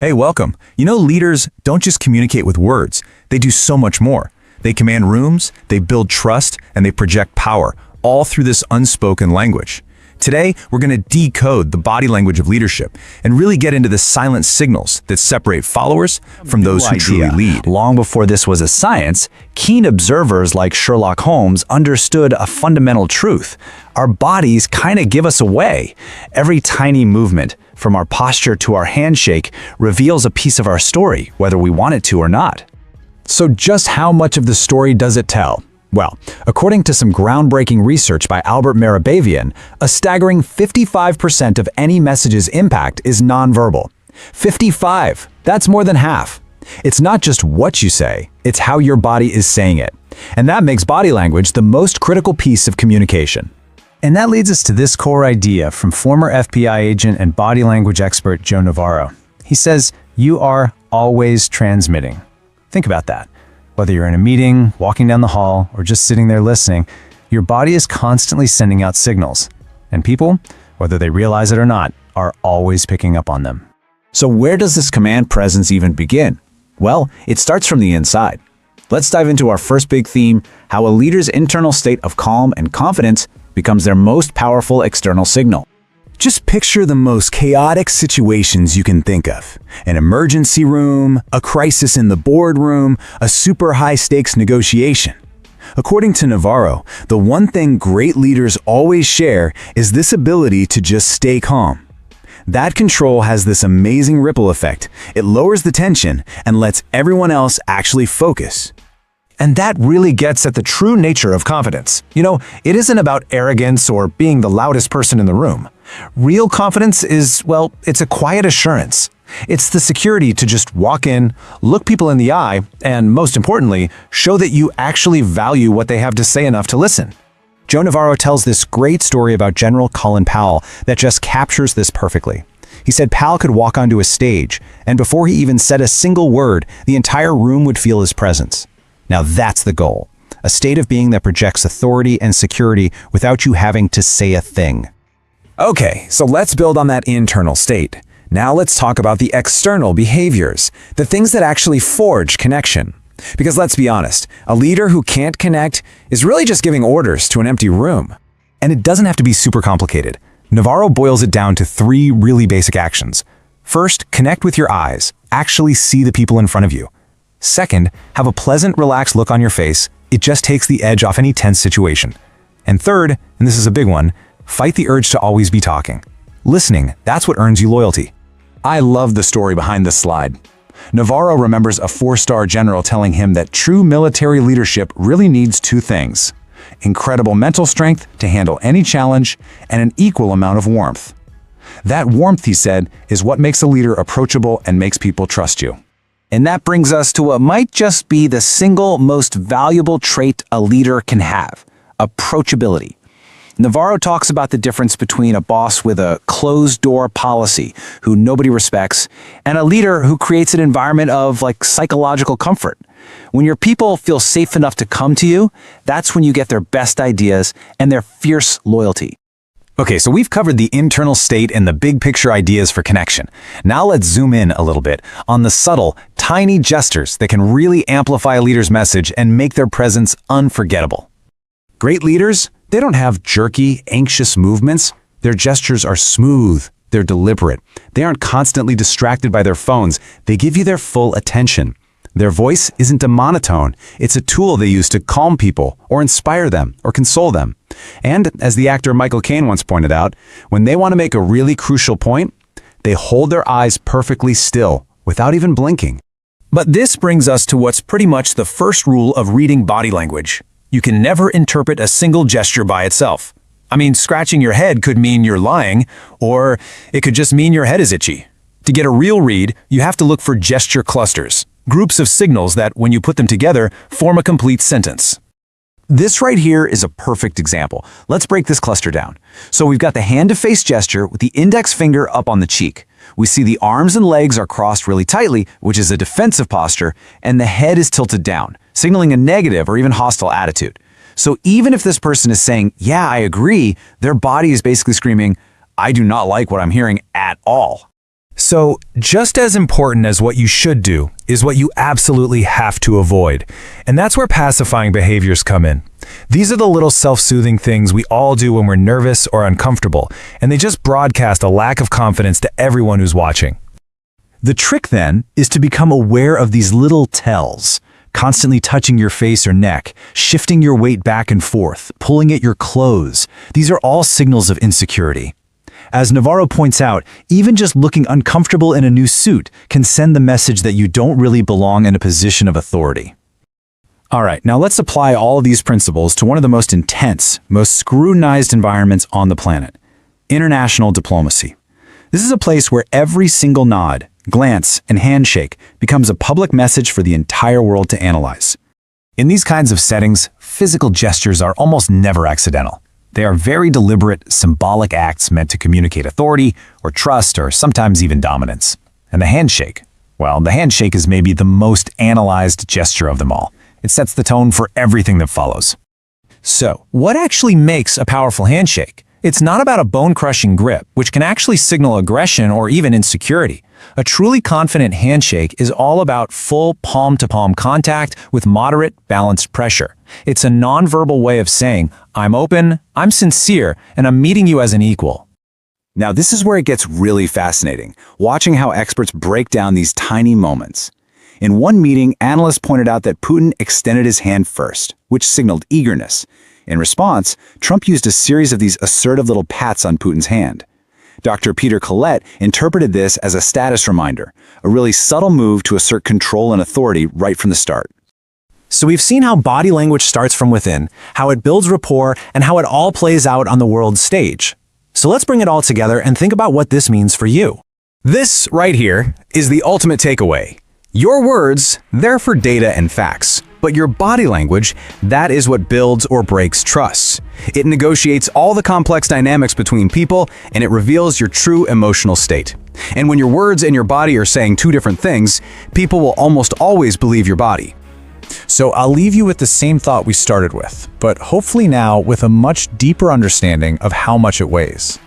Hey, welcome. Leaders don't just communicate with words. They do so much more. They command rooms, they build trust, and they project power, all through this unspoken language. Today, we're going to decode the body language of leadership and really get into the silent signals that separate followers from those who truly lead. Long before this was a science, keen observers like Sherlock Holmes understood a fundamental truth. Our bodies kind of give us away. Every tiny movement, from our posture to our handshake, reveals a piece of our story, whether we want it to or not. So just how much of the story does it tell? Well, according to some groundbreaking research by Albert Mehrabian, a staggering 55% of any message's impact is nonverbal. 55! That's more than half. It's not just what you say, it's how your body is saying it. And that makes body language the most critical piece of communication. And that leads us to this core idea from former FBI agent and body language expert Joe Navarro. He says, you are always transmitting. Think about that. Whether you're in a meeting, walking down the hall, or just sitting there listening, your body is constantly sending out signals. And people, whether they realize it or not, are always picking up on them. So where does this command presence even begin? Well, it starts from the inside. Let's dive into our first big theme, how a leader's internal state of calm and confidence becomes their most powerful external signal. Just picture the most chaotic situations you can think of. An emergency room, a crisis in the boardroom, a super high-stakes negotiation. According to Navarro, the one thing great leaders always share is this ability to just stay calm. That control has this amazing ripple effect. It lowers the tension and lets everyone else actually focus. And that really gets at the true nature of confidence. It isn't about arrogance or being the loudest person in the room. Real confidence is, well, it's a quiet assurance. It's the security to just walk in, look people in the eye, and most importantly, show that you actually value what they have to say enough to listen. Joe Navarro tells this great story about General Colin Powell that just captures this perfectly. He said Powell could walk onto a stage, and before he even said a single word, the entire room would feel his presence. Now that's the goal, a state of being that projects authority and security without you having to say a thing. Okay, so let's build on that internal state. Now let's talk about the external behaviors, the things that actually forge connection. Because let's be honest, a leader who can't connect is really just giving orders to an empty room. And it doesn't have to be super complicated. Navarro boils it down to 3 really basic actions. First, connect with your eyes. Actually see the people in front of you. Second, have a pleasant, relaxed look on your face. It just takes the edge off any tense situation. And third, and this is a big one, fight the urge to always be talking. Listening, that's what earns you loyalty. I love the story behind this slide. Navarro remembers a 4-star general telling him that true military leadership really needs 2 things: incredible mental strength to handle any challenge and an equal amount of warmth. That warmth, he said, is what makes a leader approachable and makes people trust you. And that brings us to what might just be the single most valuable trait a leader can have: approachability. Navarro talks about the difference between a boss with a closed-door policy who nobody respects and a leader who creates an environment of psychological comfort. When your people feel safe enough to come to you, that's when you get their best ideas and their fierce loyalty. Okay, so we've covered the internal state and the big picture ideas for connection. Now let's zoom in a little bit on the subtle, tiny gestures that can really amplify a leader's message and make their presence unforgettable. Great leaders, they don't have jerky, anxious movements. Their gestures are smooth, they're deliberate. They aren't constantly distracted by their phones. They give you their full attention. Their voice isn't a monotone. It's a tool they use to calm people or inspire them or console them. And as the actor Michael Caine once pointed out, when they want to make a really crucial point, they hold their eyes perfectly still without even blinking. But this brings us to what's pretty much the first rule of reading body language. You can never interpret a single gesture by itself. I mean, scratching your head could mean you're lying, or it could just mean your head is itchy. To get a real read, you have to look for gesture clusters, groups of signals that, when you put them together, form a complete sentence. This right here is a perfect example. Let's break this cluster down. So we've got the hand-to-face gesture with the index finger up on the cheek. We see the arms and legs are crossed really tightly, which is a defensive posture, and the head is tilted down, signaling a negative or even hostile attitude. So even if this person is saying, "Yeah, I agree," their body is basically screaming, "I do not like what I'm hearing at all." So, just as important as what you should do is what you absolutely have to avoid. And that's where pacifying behaviors come in. These are the little self-soothing things we all do when we're nervous or uncomfortable, and they just broadcast a lack of confidence to everyone who's watching. The trick then is to become aware of these little tells, constantly touching your face or neck, shifting your weight back and forth, pulling at your clothes. These are all signals of insecurity. As Navarro points out, even just looking uncomfortable in a new suit can send the message that you don't really belong in a position of authority. All right, now let's apply all of these principles to one of the most intense, most scrutinized environments on the planet: international diplomacy. This is a place where every single nod, glance, and handshake becomes a public message for the entire world to analyze. In these kinds of settings, physical gestures are almost never accidental. They are very deliberate, symbolic acts meant to communicate authority or trust or sometimes even dominance. And the handshake? Well, the handshake is maybe the most analyzed gesture of them all. It sets the tone for everything that follows. So, what actually makes a powerful handshake? It's not about a bone-crushing grip, which can actually signal aggression or even insecurity. A truly confident handshake is all about full palm-to-palm contact with moderate, balanced pressure. It's a nonverbal way of saying, I'm open, I'm sincere, and I'm meeting you as an equal. Now, this is where it gets really fascinating, watching how experts break down these tiny moments. In one meeting, analysts pointed out that Putin extended his hand first, which signaled eagerness. In response, Trump used a series of these assertive little pats on Putin's hand. Dr. Peter Collette interpreted this as a status reminder, a really subtle move to assert control and authority right from the start. So we've seen how body language starts from within, how it builds rapport, and how it all plays out on the world stage. So let's bring it all together and think about what this means for you. This right here is the ultimate takeaway. Your words, they're for data and facts. But your body language, that is what builds or breaks trust. It negotiates all the complex dynamics between people, and it reveals your true emotional state. And when your words and your body are saying two different things, people will almost always believe your body. So I'll leave you with the same thought we started with, but hopefully now with a much deeper understanding of how much it weighs.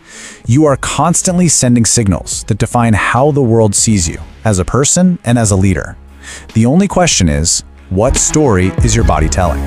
You are constantly sending signals that define how the world sees you, as a person and as a leader. The only question is, what story is your body telling?